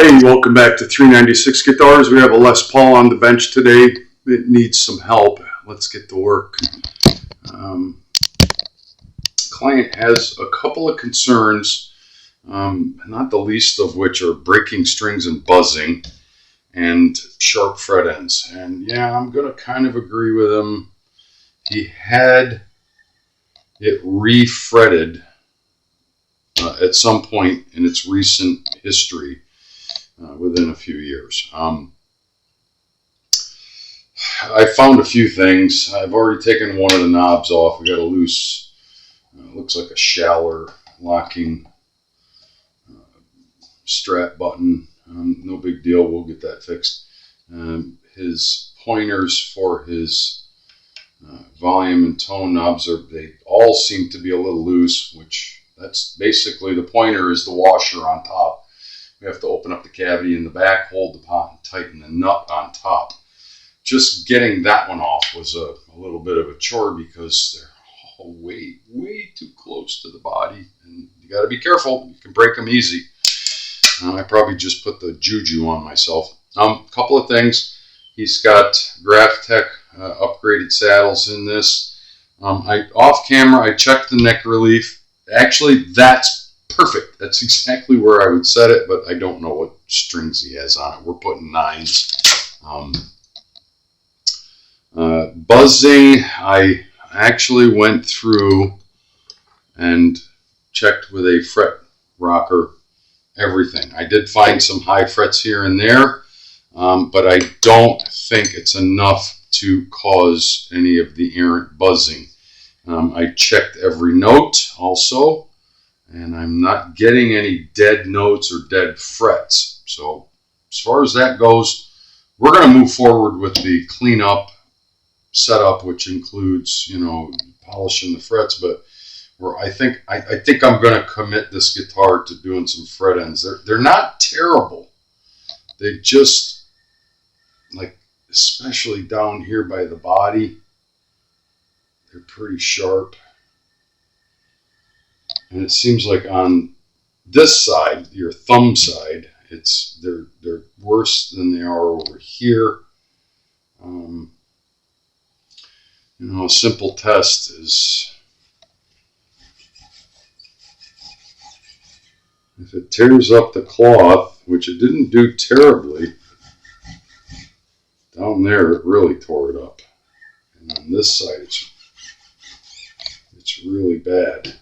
Hey, welcome back to 396 Guitars. We have a Les Paul on the bench today. It needs some help. Let's get to work. Client has a couple of concerns, not the least of which are breaking strings and buzzing and sharp fret ends. And yeah, I'm going to kind of agree with him. He had it re-fretted at some point in its recent history. Within a few years. I found a few things. I've already taken one of the knobs off. We got a loose, looks like a Schaller locking strap button. No big deal. We'll get that fixed. His pointers for his volume and tone knobs they all seem to be a little loose, which that's basically the pointer is the washer on top. We have to open up the cavity in the back, hold the pot, and tighten the nut on top. Just getting that one off was a little bit of a chore because they're all way too close to the body. And you got to be careful. You can break them easy. I probably just put the juju on myself. Couple of things. He's got Graphtec upgraded saddles in this. Off camera, I checked the neck relief. Actually, that's perfect. That's exactly where I would set it, but I don't know what strings he has on it. We're putting 9s. Buzzing, I actually went through and checked with a fret rocker everything. I did find some high frets here and there, but I don't think it's enough to cause any of the errant buzzing. I checked every note also, and I'm not getting any dead notes or dead frets. So as far as that goes, we're going to move forward with the cleanup setup, which includes, polishing the frets. But I think I'm going to commit this guitar to doing some fret ends. They're not terrible. They just, especially down here by the body, they're pretty sharp. And it seems like on this side, your thumb side, they're worse than they are over here. A simple test is if it tears up the cloth, which it didn't do terribly. Down there, it really tore it up, and on this side, it's really bad.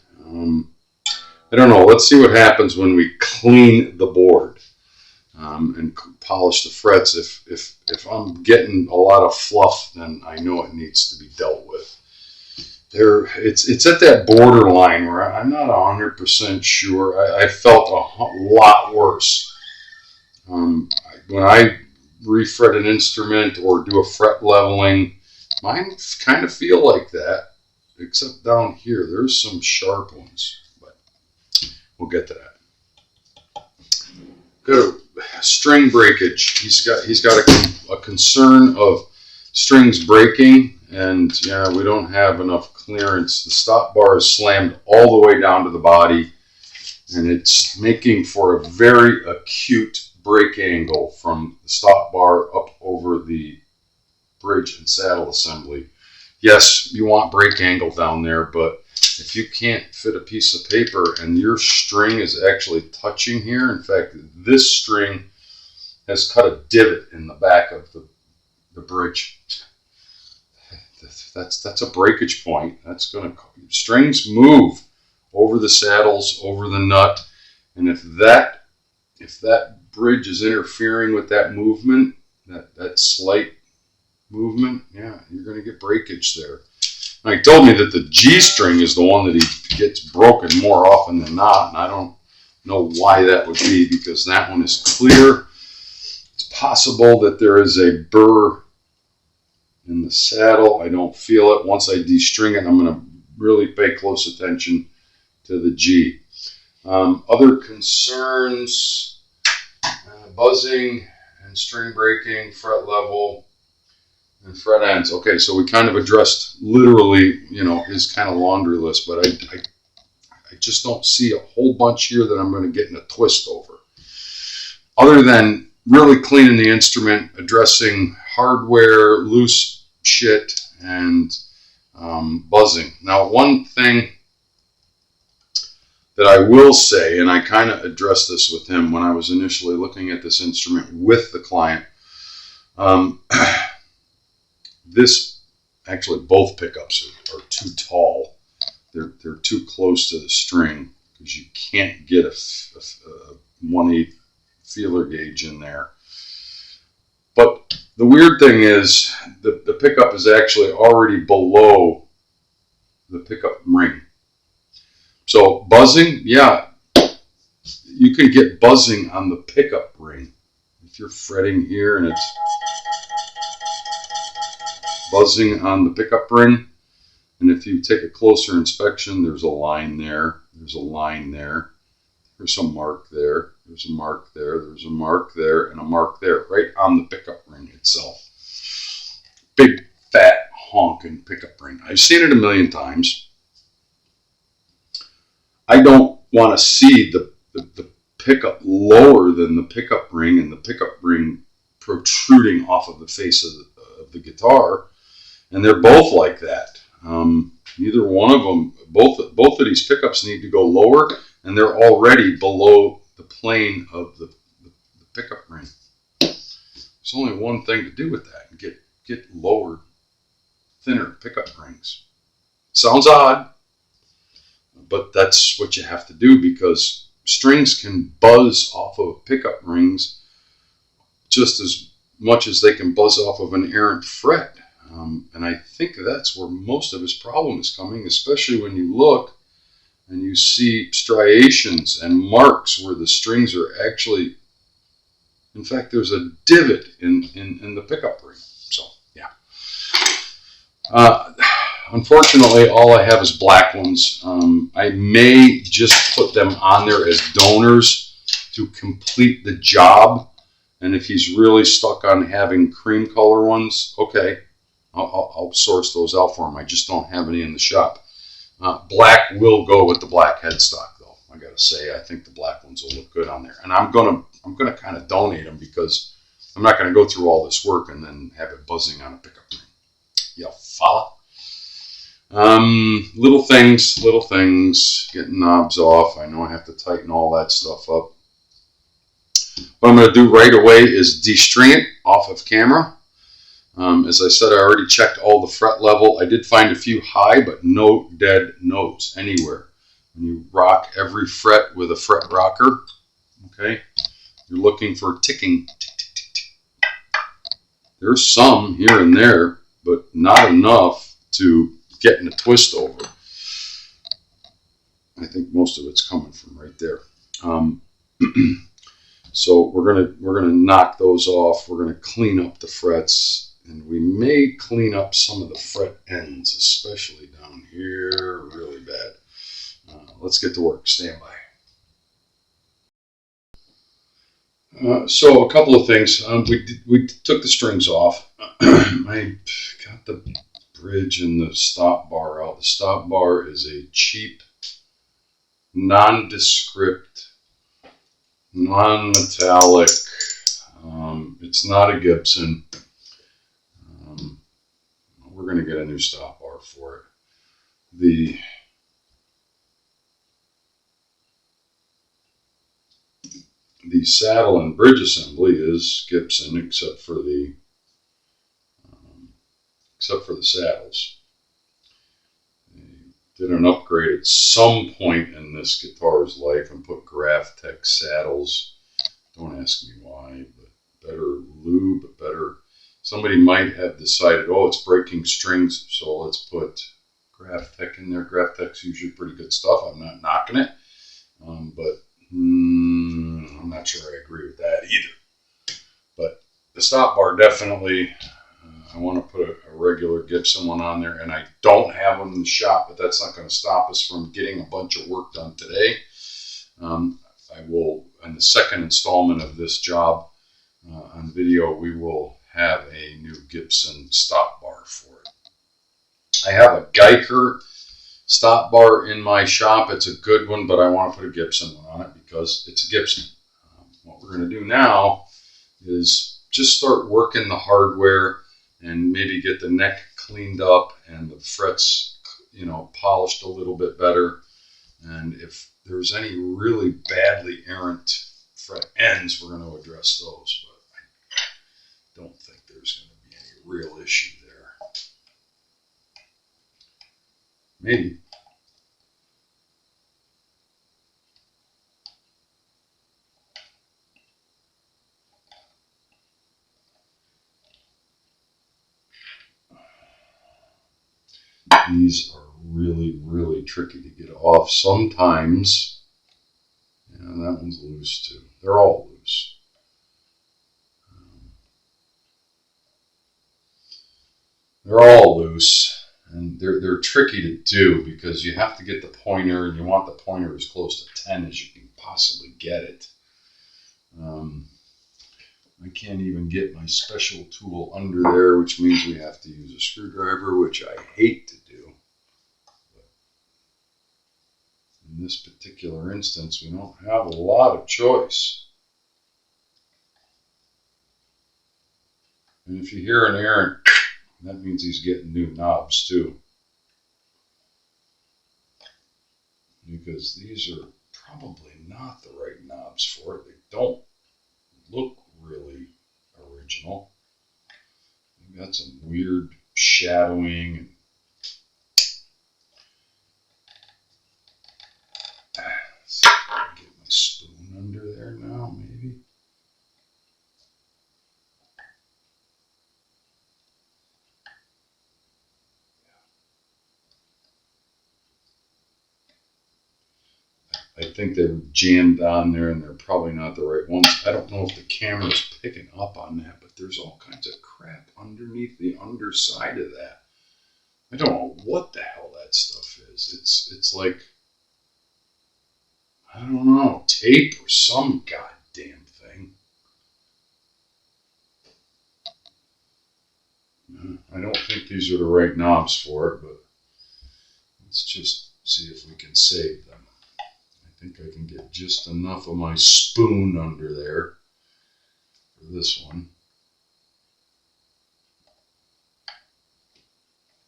I don't know. Let's see what happens when we clean the board and polish the frets. If I'm getting a lot of fluff, then I know it needs to be dealt with. It's at that borderline where I'm not 100% sure. I felt a lot worse when I refret an instrument or do a fret leveling. Mine kind of feel like that, except down here. There's some sharp ones. We'll get to that. Good string breakage. He's got a concern of strings breaking, and yeah, we don't have enough clearance. The stop bar is slammed all the way down to the body, and it's making for a very acute break angle from the stop bar up over the bridge and saddle assembly. Yes, you want break angle down there, but if you can't fit a piece of paper and your string is actually touching here, in fact, this string has cut a divot in the back of the bridge. That's a breakage point. Strings move over the saddles, over the nut, and if that bridge is interfering with that movement, that slight movement, yeah, you're going to get breakage there. Now, he told me that the G string is the one that he gets broken more often than not, and I don't know why that would be because that one is clear. It's possible that there is a burr in the saddle. I don't feel it. Once I de-string it, I'm going to really pay close attention to the G. Other concerns, buzzing and string breaking, fret level, and fret ends. Okay, so we kind of addressed literally, his kind of laundry list, but I just don't see a whole bunch here that I'm going to get in a twist over. other than really cleaning the instrument, addressing hardware, loose shit, and buzzing. Now, one thing that I will say, and I kind of addressed this with him when I was initially looking at this instrument with the client, actually both pickups are too tall. They're too close to the string because you can't get a 1/8 feeler gauge in there. But the weird thing is the pickup is actually already below the pickup ring. So buzzing, yeah, you can get buzzing on the pickup ring. If you're fretting here and it's buzzing on the pickup ring, and if you take a closer inspection, there's a line there, there's a line there, there's a mark there, there's a mark there, there's a mark there, and a mark there, right on the pickup ring itself. Big, fat, honking pickup ring. I've seen it a million times. I don't want to see the pickup lower than the pickup ring and the pickup ring protruding off of the face of the guitar. And they're both like that. Neither one of them, both of these pickups need to go lower, and they're already below the plane of the pickup ring. There's only one thing to do with that: get lower, thinner pickup rings. Sounds odd, but that's what you have to do, because strings can buzz off of pickup rings just as much as they can buzz off of an errant fret. And I think that's where most of his problem is coming, especially when you look and you see striations and marks where the strings are actually, in fact, there's a divot in the pickup ring. So, yeah. Unfortunately, all I have is black ones. I may just put them on there as donors to complete the job. And if he's really stuck on having cream color ones, okay, I'll source those out for him. I just don't have any in the shop. Black will go with the black headstock, though. I gotta say, I think the black ones will look good on there. And I'm gonna kind of donate them, because I'm not gonna go through all this work and then have it buzzing on a pickup ring. You follow? Little things, getting knobs off. I know I have to tighten all that stuff up. What I'm going to do right away is destring it off of camera. As I said, I already checked all the fret level. I did find a few high, but no dead notes anywhere. When you rock every fret with a fret rocker, okay, you're looking for ticking. Tick, tick, tick, tick. There's some here and there, but not enough to get in a twist over. I think most of it's coming from right there. So we're gonna knock those off. We're gonna clean up the frets. And we may clean up some of the fret ends, especially down here, really bad. Let's get to work. Stand by. So a couple of things. We took the strings off. I got the bridge and the stop bar out. The stop bar is a cheap, nondescript, non-metallic. It's not a Gibson. We're going to get a new stop bar for it. The saddle and bridge assembly is Gibson, except for the saddles. They did an upgrade at some point in this guitar's life and put Graphtec saddles. Don't ask me why, but better lube, better. Somebody might have decided, oh, it's breaking strings, so let's put Graphtec in there. Graphtec's usually pretty good stuff. I'm not knocking it, but I'm not sure I agree with that either. But the stop bar, definitely, I want to put a regular Gibson one on there, and I don't have one in the shop, but that's not going to stop us from getting a bunch of work done today. I will, in the second installment of this job on video, we will have a new Gibson stop bar for it. I have a Geiger stop bar in my shop. It's a good one, but I want to put a Gibson one on it because it's a Gibson. What we're we're going to do now is just start working the hardware and maybe get the neck cleaned up and the frets, you know, polished a little bit better. And if there's any really badly errant fret ends, we're going to address those. But I don't think there's going to be any real issue there. Maybe. These are really, really tricky to get off. Sometimes, yeah, that one's loose too. They're all loose. They're all loose, and they're tricky to do because you have to get the pointer, and you want the pointer as close to 10 as you can possibly get it. I can't even get my special tool under there, which means we have to use a screwdriver, which I hate to do. But in this particular instance, we don't have a lot of choice. And if you hear an errant, that means he's getting new knobs too. Because these are probably not the right knobs for it. They don't look really original. They've got some weird shadowing. Let's see if I can get my spoon under there now, maybe. I think they were jammed on there and they're probably not the right ones. I don't know if the camera's picking up on that, but there's all kinds of crap underneath the underside of that. I don't know what the hell that stuff is. It's like, I don't know, tape or some goddamn thing. I don't think these are the right knobs for it, but let's just see if we can save them. I think I can get just enough of my spoon under there for this one.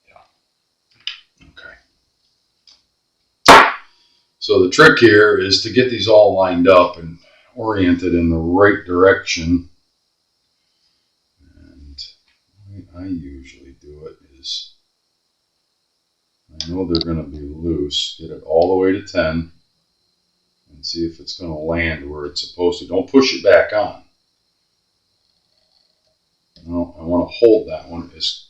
Yeah. Okay. So the trick here is to get these all lined up and oriented in the right direction. And the way I usually do it is, I know they're going to be loose. Get it all the way to 10. And see if it's going to land where it's supposed to. Don't push it back on. No, I want to hold that one as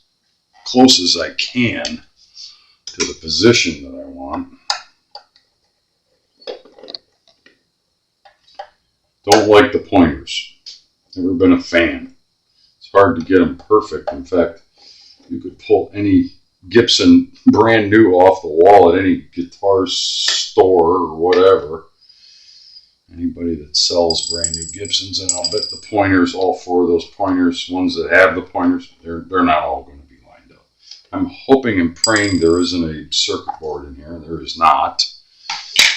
close as I can to the position that I want. Don't like the pointers. Never been a fan. It's hard to get them perfect. In fact, you could pull any Gibson brand new off the wall at any guitar store or whatever. Anybody that sells brand new Gibsons, and I'll bet the pointers, all four of those pointers, ones that have the pointers, they're not all going to be lined up. I'm hoping and praying there isn't a circuit board in here. There is not.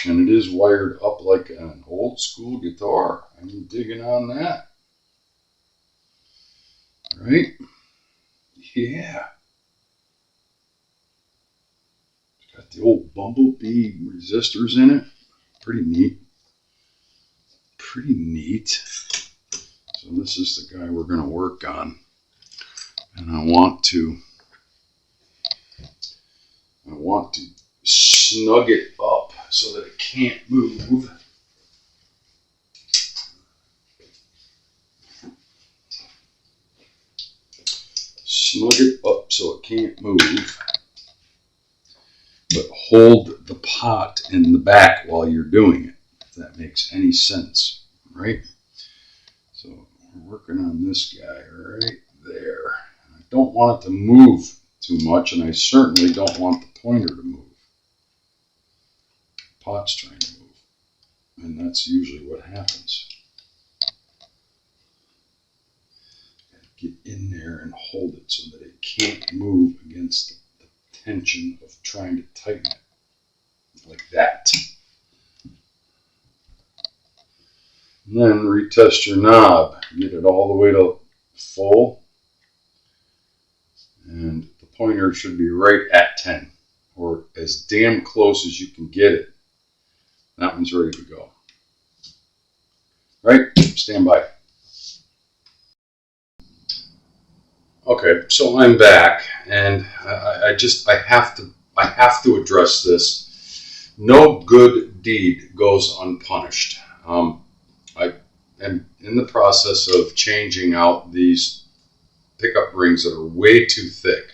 And it is wired up like an old school guitar. I'm digging on that. Right? Yeah. It's got the old bumblebee resistors in it. Pretty neat. Pretty neat. So this is the guy we're going to work on. And I want to snug it up so that it can't move. Snug it up so it can't move. But hold the pot in the back while you're doing it, if that makes any sense, right? So we're working on this guy right there. I don't want it to move too much, and I certainly don't want the pointer to move. The pot's trying to move, and that's usually what happens. Get in there and hold it so that it can't move against the tension of trying to tighten it like that. And then retest your knob. Get it all the way to full. And the pointer should be right at 10, or as damn close as you can get it. That one's ready to go. Right? Stand by. Okay, so I'm back, and I have to address this. No good deed goes unpunished. I am in the process of changing out these pickup rings that are way too thick,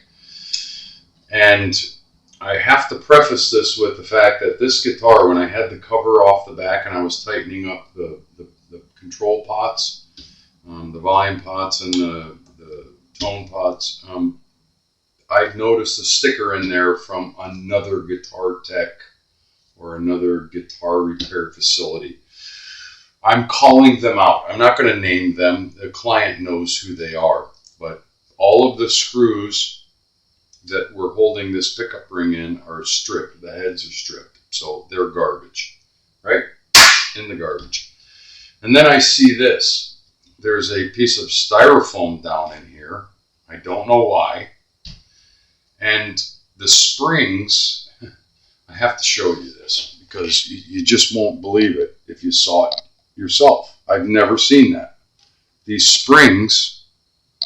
and I have to preface this with the fact that this guitar, when I had the cover off the back and I was tightening up the control pots, the volume pots and the tone pots, I noticed a sticker in there from another guitar tech or another guitar repair facility. I'm calling them out. I'm not going to name them. The client knows who they are. But all of the screws that we're holding this pickup ring in are stripped. The heads are stripped. So they're garbage. Right? In the garbage. And then I see this. There's a piece of styrofoam down in here. I don't know why. And the springs, I have to show you this because you just won't believe it if you saw it yourself. I've never seen that. These springs,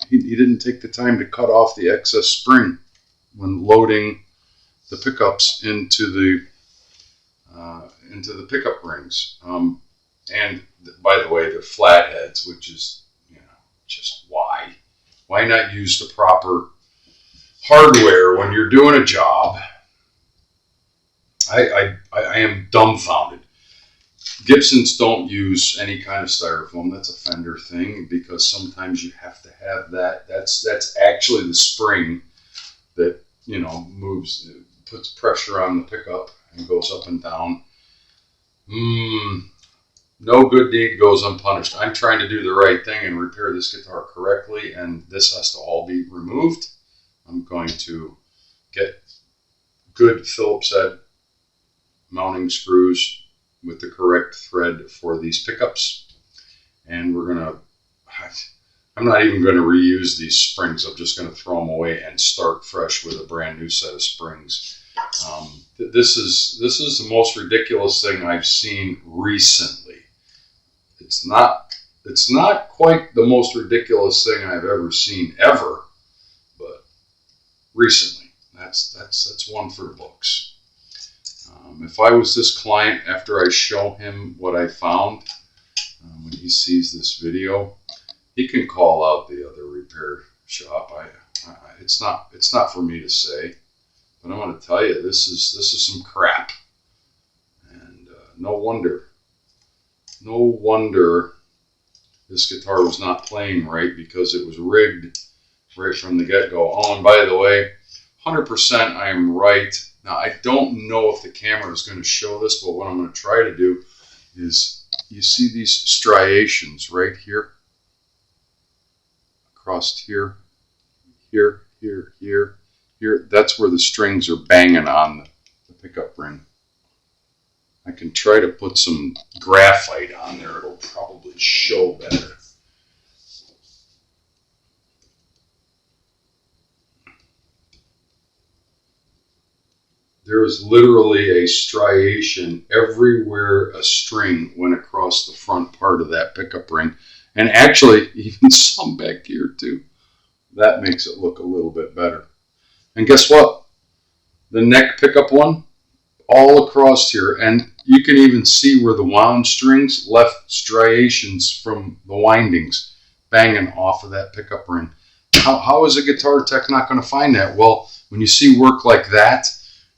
he didn't take the time to cut off the excess spring when loading the pickups into the pickup rings. And by the way, they're flatheads, which is, just why? Why not use the proper hardware when you're doing a job? I am dumbfounded. Gibsons don't use any kind of styrofoam. That's a Fender thing because sometimes you have to have that. That's actually the spring that moves, puts pressure on the pickup and goes up and down. No good deed goes unpunished. I'm trying to do the right thing and repair this guitar correctly, and this has to all be removed. I'm going to get good Phillips head mounting screws with the correct thread for these pickups, and I'm not even going to reuse these springs. I'm just going to throw them away and start fresh with a brand new set of springs. This is the most ridiculous thing I've seen recently. It's not quite the most ridiculous thing I've ever seen ever, but recently. That's one for the books. If I was this client, after I show him what I found, when he sees this video, he can call out the other repair shop. It's not for me to say, but I'm going to tell you, this is some crap, and no wonder this guitar was not playing right, because it was rigged right from the get-go. Oh, and by the way, 100% I am right. Now, I don't know if the camera is going to show this, but what I'm going to try to do is, you see these striations right here? Across here, here, here, here, here. That's where the strings are banging on the pickup ring. I can try to put some graphite on there. It'll probably show better. There is literally a striation everywhere a string went across the front part of that pickup ring. And actually, even some back here too. That makes it look a little bit better. And guess what? The neck pickup one, all across here. And you can even see where the wound strings left striations from the windings banging off of that pickup ring. How is a guitar tech not going to find that? Well, when you see work like that,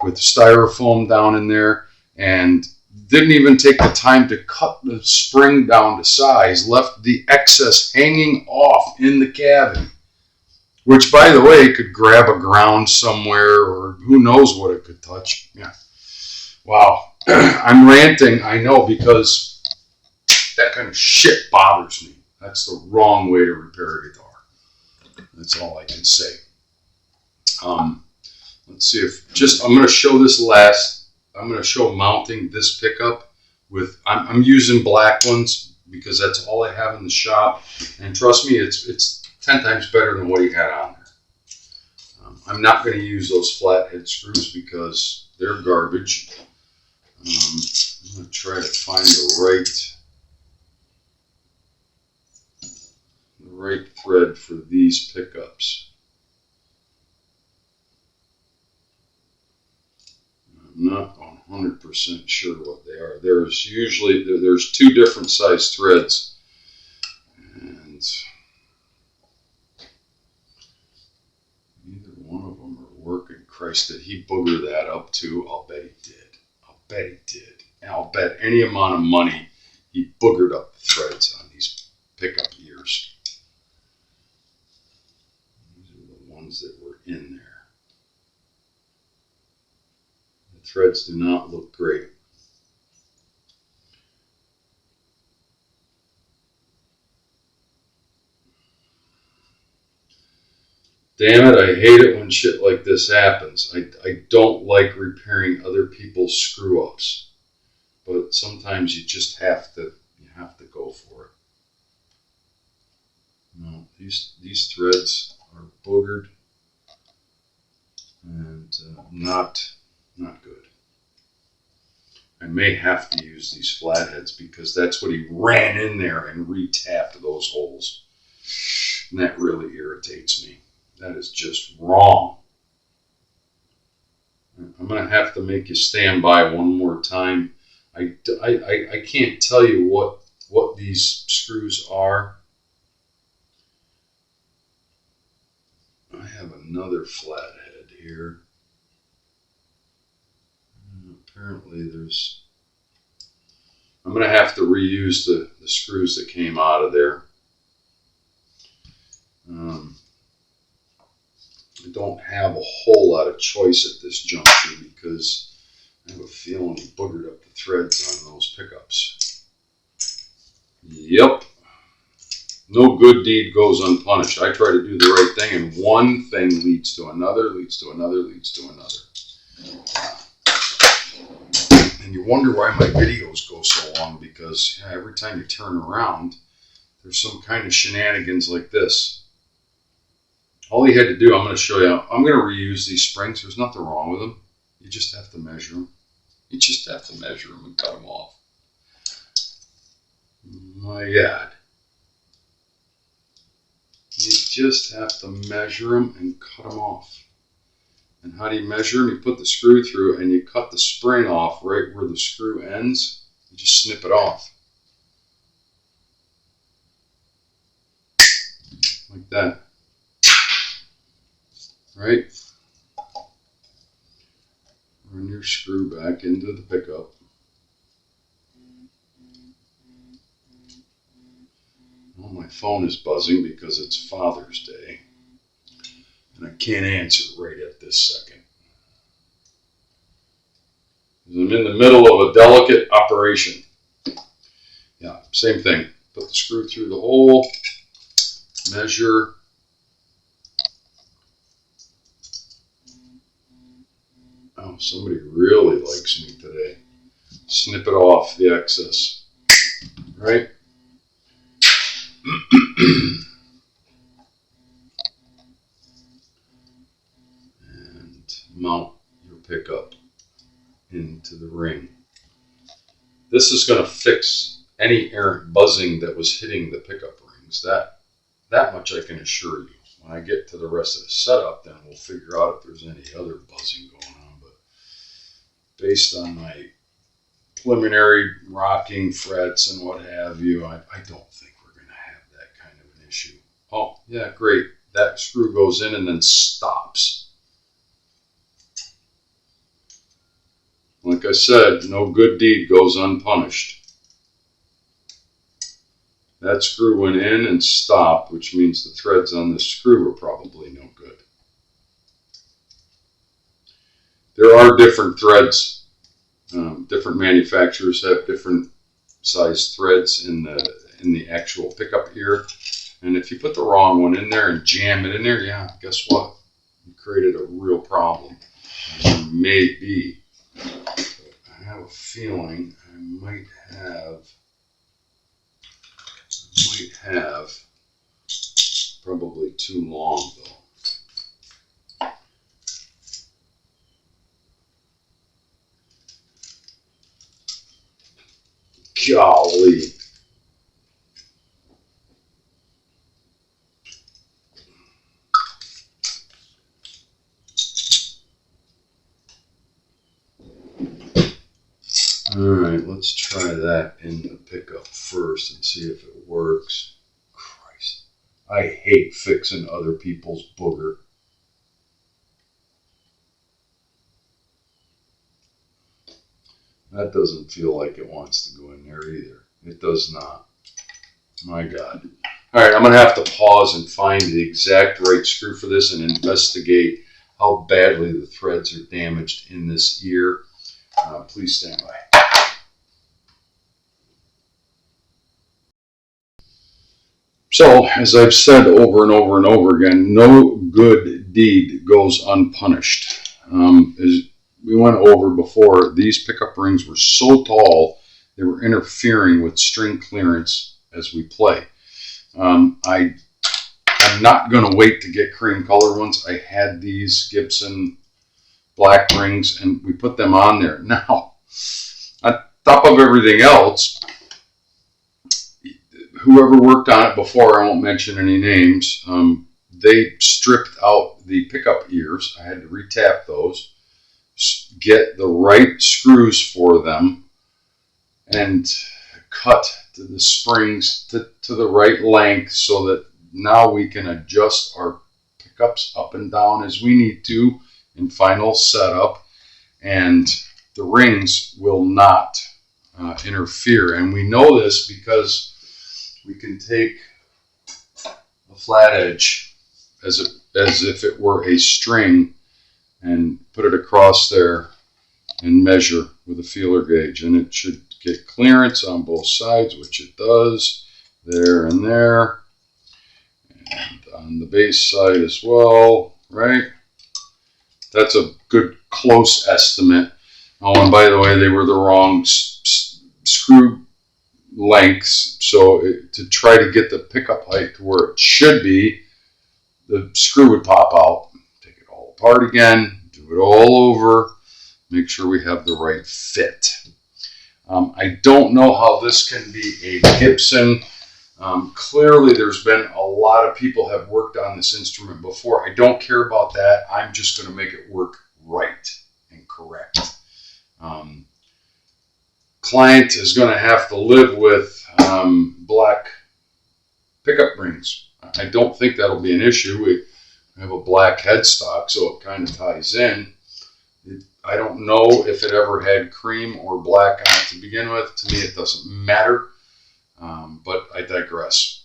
with styrofoam down in there, and didn't even take the time to cut the spring down to size, left the excess hanging off in the cabin, which, by the way, could grab a ground somewhere, or who knows what it could touch. Yeah. Wow. I'm ranting, I know, because that kind of shit bothers me. That's the wrong way to repair a guitar. That's all I can say. Let's see if I'm going to show this last. I'm going to show mounting this pickup with, I'm using black ones because that's all I have in the shop. And trust me, it's 10 times better than what he had on there. I'm not going to use those flathead screws because they're garbage. I'm going to try to find the right thread for these pickups. I'm not 100% sure what they are. There's two different size threads, and neither one of them are working. Christ, did he booger that up too? I'll bet he did. And I'll bet any amount of money he boogered up the threads on these pickup ears. These are the ones that were in there. The threads do not look great. Damn it, I hate it when shit like this happens. I don't like repairing other people's screw-ups. But sometimes you just have to go for it. No, these threads are boogered and not good. I may have to use these flatheads because that's what he ran in there and re-tapped those holes. And that really irritates me. That is just wrong. I'm going to have to make you stand by one more time. I can't tell you what these screws are. I have another flathead here. Apparently I'm going to have to reuse the screws that came out of there. I don't have a whole lot of choice at this juncture because I have a feeling he boogered up the threads on those pickups. Yep. No good deed goes unpunished. I try to do the right thing, and one thing leads to another, leads to another, leads to another. And you wonder why my videos go so long, because every time you turn around, there's some kind of shenanigans like this. All he had to do, I'm going to show you. I'm going to reuse these springs. There's nothing wrong with them. You just have to measure them. You just have to measure them and cut them off. My God. You just have to measure them and cut them off. And how do you measure them? You put the screw through and you cut the spring off right where the screw ends. You just snip it off. Like that. Right? Run your screw back into the pickup. Well, my phone is buzzing because it's Father's Day. And I can't answer right at this second. I'm in the middle of a delicate operation. Yeah, same thing. Put the screw through the hole. Measure. Oh, somebody really likes me today. Snip it off, the excess. Right? And mount your pickup into the ring. This is going to fix any errant buzzing that was hitting the pickup rings. That much I can assure you. When I get to the rest of the setup, then we'll figure out if there's any other buzzing going on. But based on my preliminary rocking frets and what have you, I don't think we're going to have that kind of an issue. Oh, yeah, great. That screw goes in and then stops. Like I said, no good deed goes unpunished. That screw went in and stopped, which means the threads on this screw are probably no good. There are different threads. Different manufacturers have different size threads in the actual pickup ear. And if you put the wrong one in there and jam it in there, yeah, guess what? You created a real problem. Maybe. I have a feeling I might have might have probably too long though. Golly. All right, let's try that in the pickup first and see if it works. Christ, I hate fixing other people's booger. That doesn't feel like it wants to go in there either. It does not. My God. All right, I'm going to have to pause and find the exact right screw for this and investigate how badly the threads are damaged in this ear. Please stand by. So, as I've said over and over and over again, no good deed goes unpunished. As we went over before, these pickup rings were so tall, they were interfering with string clearance as we play. I'm not going to wait to get cream color ones. I had these Gibson black rings, and we put them on there. Now, on top of everything else, whoever worked on it before, I won't mention any names, they stripped out the pickup ears. I had to retap those, get the right screws for them, and cut the springs to the right length so that now we can adjust our pickups up and down as we need to in final setup, and the rings will not interfere. And we know this because we can take a flat edge as if it were a string and put it across there and measure with a feeler gauge, and it should get clearance on both sides, which it does, there and there, and on the base side as well, right? That's a good close estimate. Oh, and by the way, they were the wrong screw lengths, so to try to get the pickup height to where it should be, the screw would pop out. Take it all apart again, do it all over, make sure we have the right fit. I don't know how this can be a Gibson. Clearly there's been a lot of people have worked on this instrument before. I don't care about that. I'm just going to make it work right and correct. Client is going to have to live with black pickup rings. I don't think that'll be an issue. We have a black headstock, so it kind of ties in. I don't know if it ever had cream or black on it to begin with. To me, it doesn't matter, but I digress.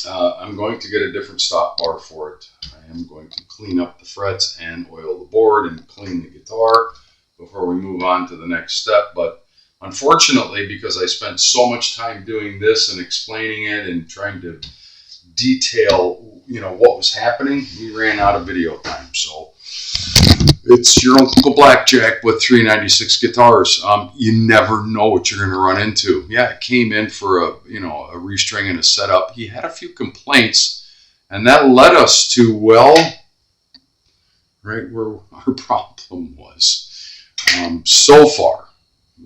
I'm going to get a different stop bar for it. I am going to clean up the frets and oil the board and clean the guitar before we move on to the next step. But unfortunately, because I spent so much time doing this and explaining it and trying to detail, what was happening, we ran out of video time. So it's your Uncle Blackjack with 396 guitars. You never know what you're going to run into. Yeah, it came in for a restring and a setup. He had a few complaints, and that led us to, right where our problem was. So far,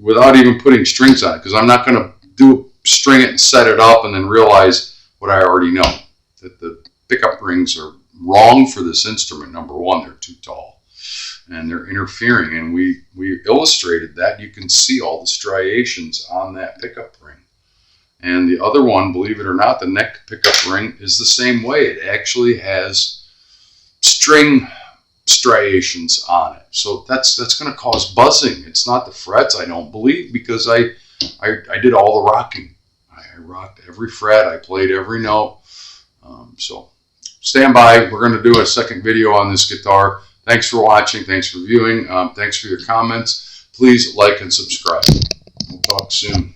without even putting strings on it, because I'm not going to string it and set it up and then realize what I already know, that the pickup rings are wrong for this instrument. Number one, they're too tall and they're interfering, and we illustrated that. You can see all the striations on that pickup ring. And the other one, believe it or not, the neck pickup ring is the same way. It actually has string striations on it, so that's going to cause buzzing. It's not the frets, I don't believe, because I did all the rocking. I rocked every fret, I played every note. So stand by, we're going to do a second video on this guitar. Thanks for watching, thanks for viewing, thanks for your comments. Please like and subscribe. We'll talk soon.